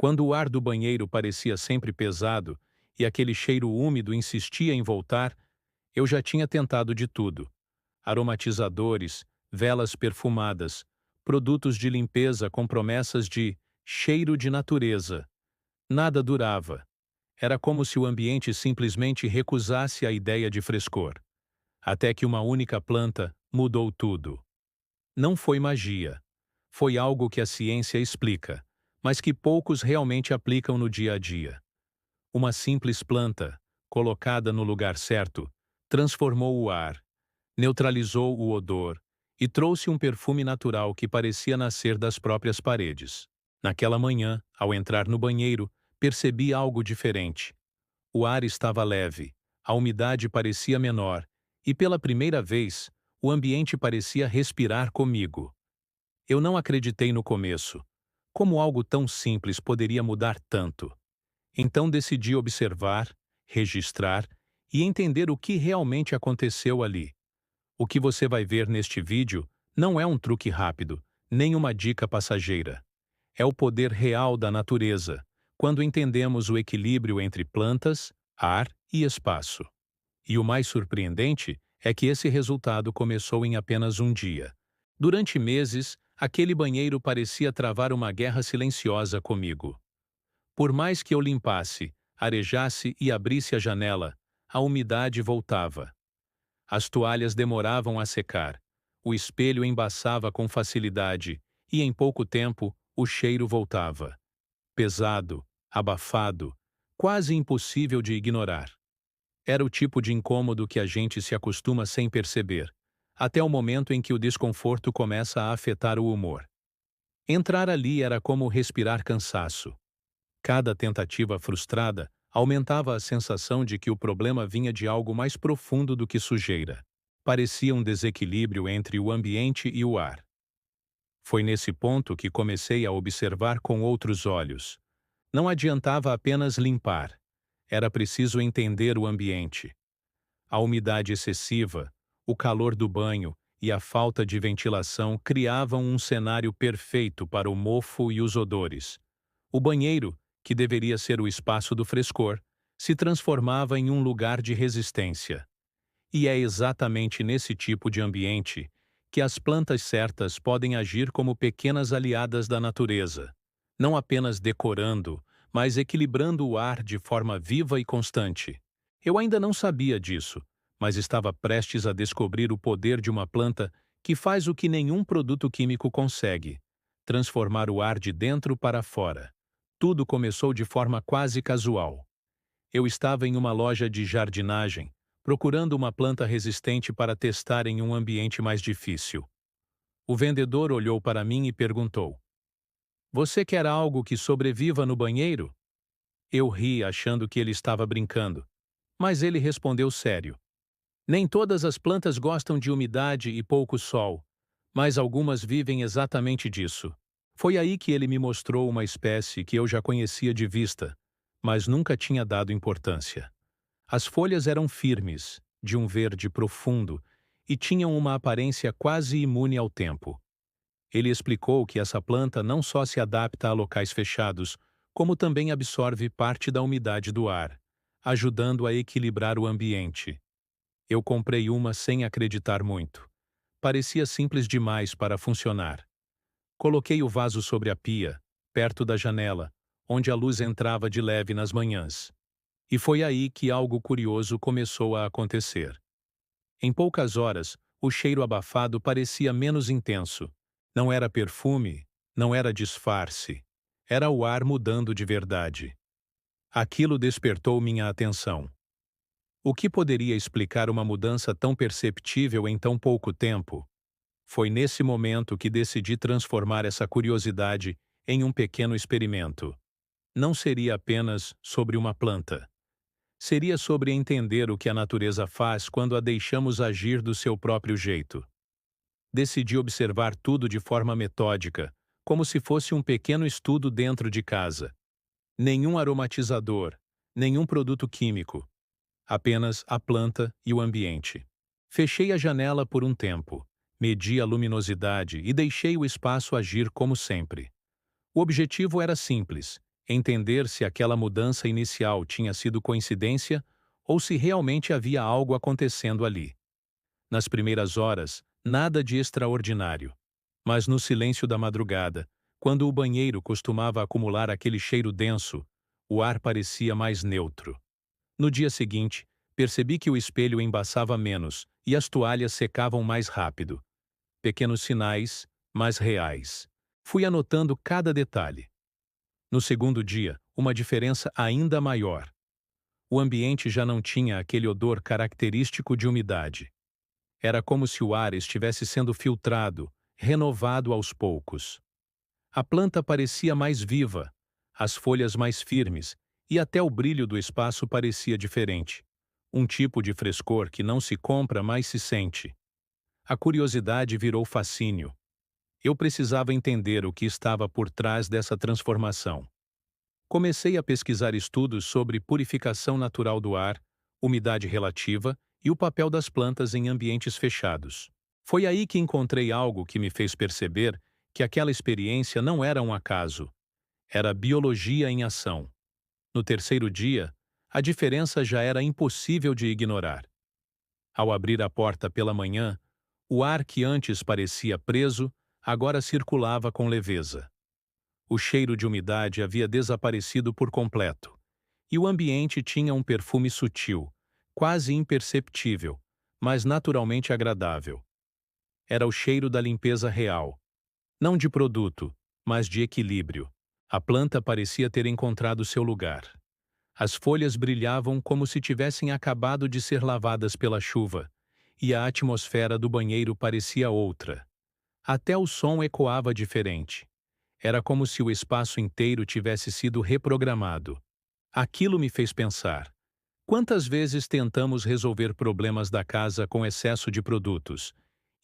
Quando o ar do banheiro parecia sempre pesado e aquele cheiro úmido insistia em voltar, eu já tinha tentado de tudo: aromatizadores, velas perfumadas, produtos de limpeza com promessas de cheiro de natureza. Nada durava. Era como se o ambiente simplesmente recusasse a ideia de frescor. Até que uma única planta mudou tudo. Não foi magia. Foi algo que a ciência explica, mas que poucos realmente aplicam no dia a dia. Uma simples planta, colocada no lugar certo, transformou o ar, neutralizou o odor e trouxe um perfume natural que parecia nascer das próprias paredes. Naquela manhã, ao entrar no banheiro, percebi algo diferente. O ar estava leve, a umidade parecia menor, e pela primeira vez, o ambiente parecia respirar comigo. Eu não acreditei no começo. Como algo tão simples poderia mudar tanto? Então decidi observar, registrar e entender o que realmente aconteceu ali. O que você vai ver neste vídeo não é um truque rápido, nem uma dica passageira. É o poder real da natureza, quando entendemos o equilíbrio entre plantas, ar e espaço. E o mais surpreendente é que esse resultado começou em apenas um dia. Durante meses, aquele banheiro parecia travar uma guerra silenciosa comigo. Por mais que eu limpasse, arejasse e abrisse a janela, a umidade voltava. As toalhas demoravam a secar, o espelho embaçava com facilidade e, em pouco tempo, o cheiro voltava. Pesado, abafado, quase impossível de ignorar. Era o tipo de incômodo que a gente se acostuma sem perceber, até o momento em que o desconforto começa a afetar o humor. Entrar ali era como respirar cansaço. Cada tentativa frustrada aumentava a sensação de que o problema vinha de algo mais profundo do que sujeira. Parecia um desequilíbrio entre o ambiente e o ar. Foi nesse ponto que comecei a observar com outros olhos. Não adiantava apenas limpar. Era preciso entender o ambiente. A umidade excessiva, o calor do banho e a falta de ventilação criavam um cenário perfeito para o mofo e os odores. O banheiro, que deveria ser o espaço do frescor, se transformava em um lugar de resistência. E é exatamente nesse tipo de ambiente que as plantas certas podem agir como pequenas aliadas da natureza, não apenas decorando, mas equilibrando o ar de forma viva e constante. Eu ainda não sabia disso, mas estava prestes a descobrir o poder de uma planta que faz o que nenhum produto químico consegue: transformar o ar de dentro para fora. Tudo começou de forma quase casual. Eu estava em uma loja de jardinagem, procurando uma planta resistente para testar em um ambiente mais difícil. O vendedor olhou para mim e perguntou: "Você quer algo que sobreviva no banheiro?" Eu ri, achando que ele estava brincando, mas ele respondeu sério: "Nem todas as plantas gostam de umidade e pouco sol, mas algumas vivem exatamente disso." Foi aí que ele me mostrou uma espécie que eu já conhecia de vista, mas nunca tinha dado importância. As folhas eram firmes, de um verde profundo, e tinham uma aparência quase imune ao tempo. Ele explicou que essa planta não só se adapta a locais fechados, como também absorve parte da umidade do ar, ajudando a equilibrar o ambiente. Eu comprei uma sem acreditar muito. Parecia simples demais para funcionar. Coloquei o vaso sobre a pia, perto da janela, onde a luz entrava de leve nas manhãs. E foi aí que algo curioso começou a acontecer. Em poucas horas, o cheiro abafado parecia menos intenso. Não era perfume, não era disfarce. Era o ar mudando de verdade. Aquilo despertou minha atenção. O que poderia explicar uma mudança tão perceptível em tão pouco tempo? Foi nesse momento que decidi transformar essa curiosidade em um pequeno experimento. Não seria apenas sobre uma planta. Seria sobre entender o que a natureza faz quando a deixamos agir do seu próprio jeito. Decidi observar tudo de forma metódica, como se fosse um pequeno estudo dentro de casa. Nenhum aromatizador, nenhum produto químico. Apenas a planta e o ambiente. Fechei a janela por um tempo, medi a luminosidade e deixei o espaço agir como sempre. O objetivo era simples: entender se aquela mudança inicial tinha sido coincidência ou se realmente havia algo acontecendo ali. Nas primeiras horas, nada de extraordinário. Mas no silêncio da madrugada, quando o banheiro costumava acumular aquele cheiro denso, o ar parecia mais neutro. No dia seguinte, percebi que o espelho embaçava menos e as toalhas secavam mais rápido. Pequenos sinais, mas reais. Fui anotando cada detalhe. No segundo dia, uma diferença ainda maior. O ambiente já não tinha aquele odor característico de umidade. Era como se o ar estivesse sendo filtrado, renovado aos poucos. A planta parecia mais viva, as folhas mais firmes, e até o brilho do espaço parecia diferente. Um tipo de frescor que não se compra, mas se sente. A curiosidade virou fascínio. Eu precisava entender o que estava por trás dessa transformação. Comecei a pesquisar estudos sobre purificação natural do ar, umidade relativa e o papel das plantas em ambientes fechados. Foi aí que encontrei algo que me fez perceber que aquela experiência não era um acaso. Era biologia em ação. No terceiro dia, a diferença já era impossível de ignorar. Ao abrir a porta pela manhã, o ar que antes parecia preso, agora circulava com leveza. O cheiro de umidade havia desaparecido por completo, e o ambiente tinha um perfume sutil, quase imperceptível, mas naturalmente agradável. Era o cheiro da limpeza real, não de produto, mas de equilíbrio. A planta parecia ter encontrado seu lugar. As folhas brilhavam como se tivessem acabado de ser lavadas pela chuva, e a atmosfera do banheiro parecia outra. Até o som ecoava diferente. Era como se o espaço inteiro tivesse sido reprogramado. Aquilo me fez pensar. Quantas vezes tentamos resolver problemas da casa com excesso de produtos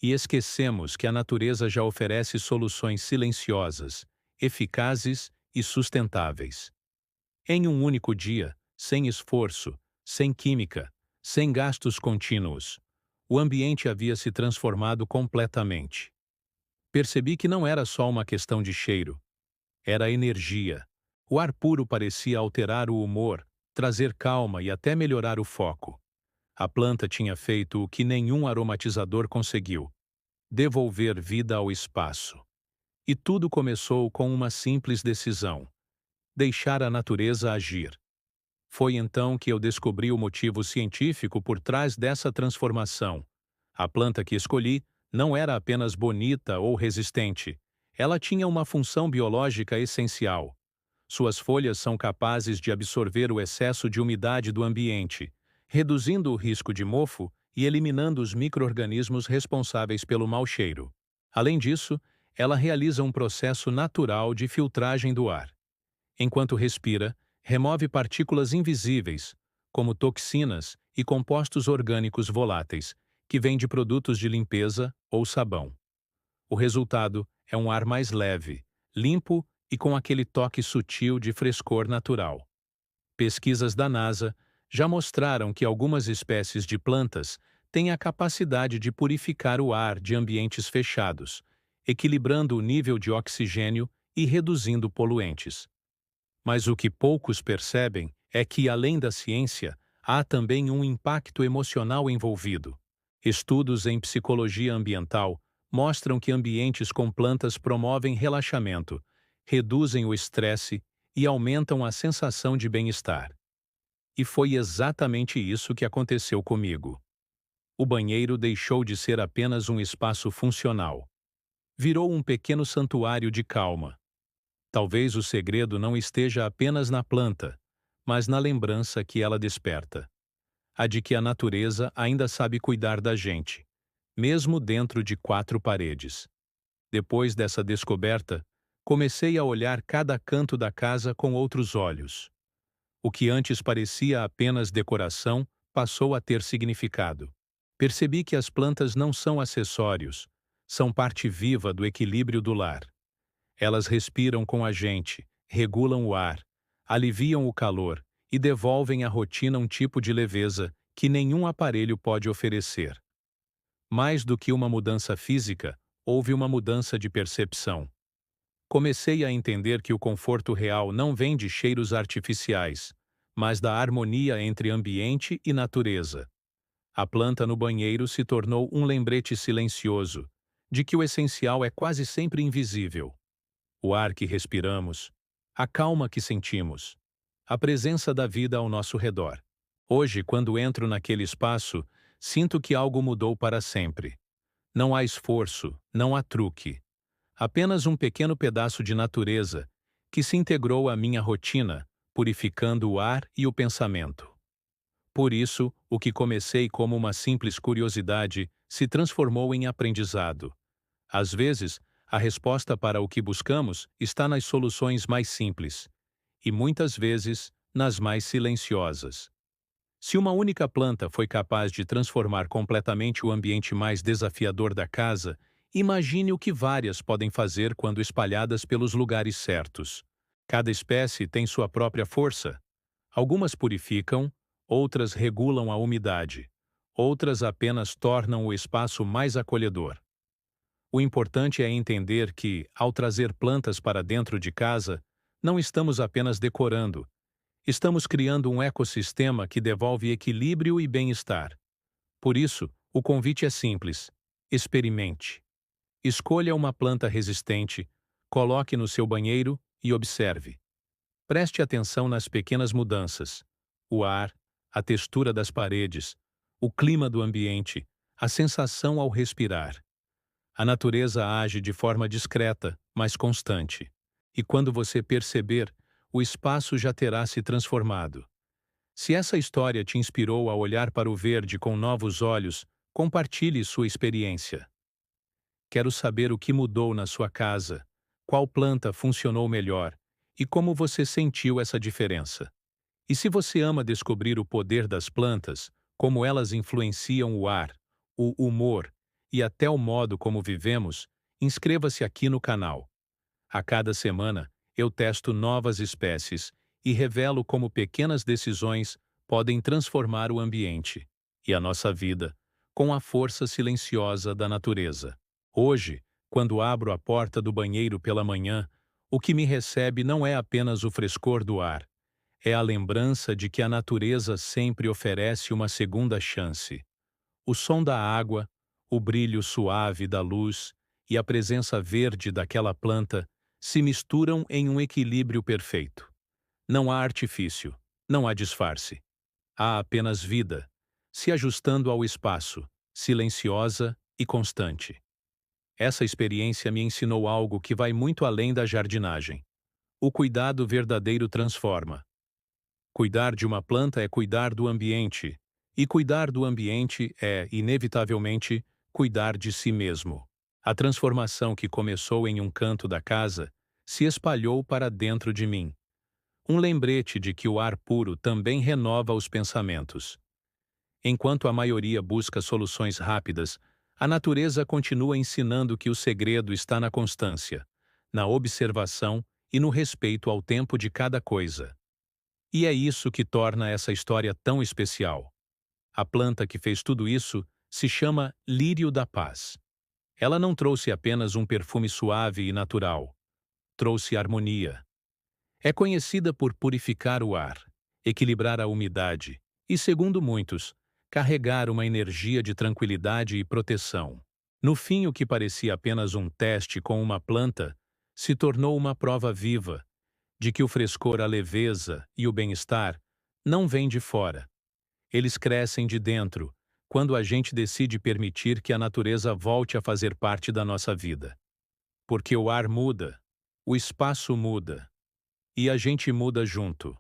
e esquecemos que a natureza já oferece soluções silenciosas, eficazes e sustentáveis? Em um único dia, sem esforço, sem química, sem gastos contínuos, o ambiente havia se transformado completamente. Percebi que não era só uma questão de cheiro, era energia. O ar puro parecia alterar o humor, trazer calma e até melhorar o foco. A planta tinha feito o que nenhum aromatizador conseguiu: devolver vida ao espaço. E tudo começou com uma simples decisão: deixar a natureza agir. Foi então que eu descobri o motivo científico por trás dessa transformação. A planta que escolhi não era apenas bonita ou resistente. Ela tinha uma função biológica essencial. Suas folhas são capazes de absorver o excesso de umidade do ambiente, reduzindo o risco de mofo e eliminando os micro-organismos responsáveis pelo mau cheiro. Além disso, ela realiza um processo natural de filtragem do ar. Enquanto respira, remove partículas invisíveis, como toxinas e compostos orgânicos voláteis, que vêm de produtos de limpeza ou sabão. O resultado é um ar mais leve, limpo e com aquele toque sutil de frescor natural. Pesquisas da NASA já mostraram que algumas espécies de plantas têm a capacidade de purificar o ar de ambientes fechados, equilibrando o nível de oxigênio e reduzindo poluentes. Mas o que poucos percebem é que, além da ciência, há também um impacto emocional envolvido. Estudos em psicologia ambiental mostram que ambientes com plantas promovem relaxamento, reduzem o estresse e aumentam a sensação de bem-estar. E foi exatamente isso que aconteceu comigo. O banheiro deixou de ser apenas um espaço funcional. Virou um pequeno santuário de calma. Talvez o segredo não esteja apenas na planta, mas na lembrança que ela desperta. A de que a natureza ainda sabe cuidar da gente, mesmo dentro de quatro paredes. Depois dessa descoberta, comecei a olhar cada canto da casa com outros olhos. O que antes parecia apenas decoração passou a ter significado. Percebi que as plantas não são acessórios, são parte viva do equilíbrio do lar. Elas respiram com a gente, regulam o ar, aliviam o calor e devolvem à rotina um tipo de leveza que nenhum aparelho pode oferecer. Mais do que uma mudança física, houve uma mudança de percepção. comecei a entender que o conforto real não vem de cheiros artificiais, mas da harmonia entre ambiente e natureza. A planta no banheiro se tornou um lembrete silencioso de que o essencial é quase sempre invisível. O ar que respiramos, a calma que sentimos, a presença da vida ao nosso redor. Hoje, quando entro naquele espaço, sinto que algo mudou para sempre. Não há esforço, não há truque. Apenas um pequeno pedaço de natureza que se integrou à minha rotina, purificando o ar e o pensamento. Por isso, o que comecei como uma simples curiosidade se transformou em aprendizado. Às vezes, a resposta para o que buscamos está nas soluções mais simples, e muitas vezes nas mais silenciosas. Se uma única planta foi capaz de transformar completamente o ambiente mais desafiador da casa, imagine o que várias podem fazer quando espalhadas pelos lugares certos. Cada espécie tem sua própria força. Algumas purificam, outras regulam a umidade, outras apenas tornam o espaço mais acolhedor. O importante é entender que, ao trazer plantas para dentro de casa, não estamos apenas decorando, estamos criando um ecossistema que devolve equilíbrio e bem-estar. Por isso, o convite é simples: experimente. Escolha uma planta resistente, coloque no seu banheiro e observe. Preste atenção nas pequenas mudanças: o ar, a textura das paredes, o clima do ambiente, a sensação ao respirar. A natureza age de forma discreta, mas constante. E quando você perceber, o espaço já terá se transformado. Se essa história te inspirou a olhar para o verde com novos olhos, compartilhe sua experiência. Quero saber o que mudou na sua casa, qual planta funcionou melhor e como você sentiu essa diferença. E se você ama descobrir o poder das plantas, como elas influenciam o ar, o humor e até o modo como vivemos, inscreva-se aqui no canal. A cada semana, eu testo novas espécies e revelo como pequenas decisões podem transformar o ambiente e a nossa vida com a força silenciosa da natureza. Hoje, quando abro a porta do banheiro pela manhã, o que me recebe não é apenas o frescor do ar, é a lembrança de que a natureza sempre oferece uma segunda chance. O som da água, o brilho suave da luz e a presença verde daquela planta se misturam em um equilíbrio perfeito. Não há artifício, não há disfarce. Há apenas vida, se ajustando ao espaço, silenciosa e constante. Essa experiência me ensinou algo que vai muito além da jardinagem. O cuidado verdadeiro transforma. Cuidar de uma planta é cuidar do ambiente, e cuidar do ambiente é, inevitavelmente, cuidar de si mesmo. A transformação que começou em um canto da casa se espalhou para dentro de mim. Um lembrete de que o ar puro também renova os pensamentos. Enquanto a maioria busca soluções rápidas, a natureza continua ensinando que o segredo está na constância, na observação e no respeito ao tempo de cada coisa. E é isso que torna essa história tão especial. A planta que fez tudo isso se chama lírio da paz. Ela não trouxe apenas um perfume suave e natural, trouxe harmonia. É conhecida por purificar o ar, equilibrar a umidade e, segundo muitos, carregar uma energia de tranquilidade e proteção. No fim, o que parecia apenas um teste com uma planta se tornou uma prova viva de que o frescor, a leveza e o bem-estar não vêm de fora. Eles crescem de dentro, quando a gente decide permitir que a natureza volte a fazer parte da nossa vida. Porque o ar muda, o espaço muda, e a gente muda junto.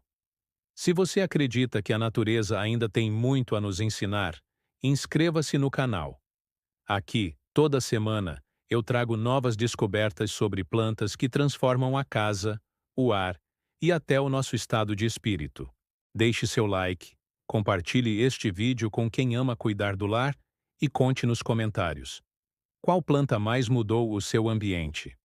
Se você acredita que a natureza ainda tem muito a nos ensinar, inscreva-se no canal. Aqui, toda semana, eu trago novas descobertas sobre plantas que transformam a casa, o ar e até o nosso estado de espírito. Deixe seu like, compartilhe este vídeo com quem ama cuidar do lar e conte nos comentários: qual planta mais mudou o seu ambiente?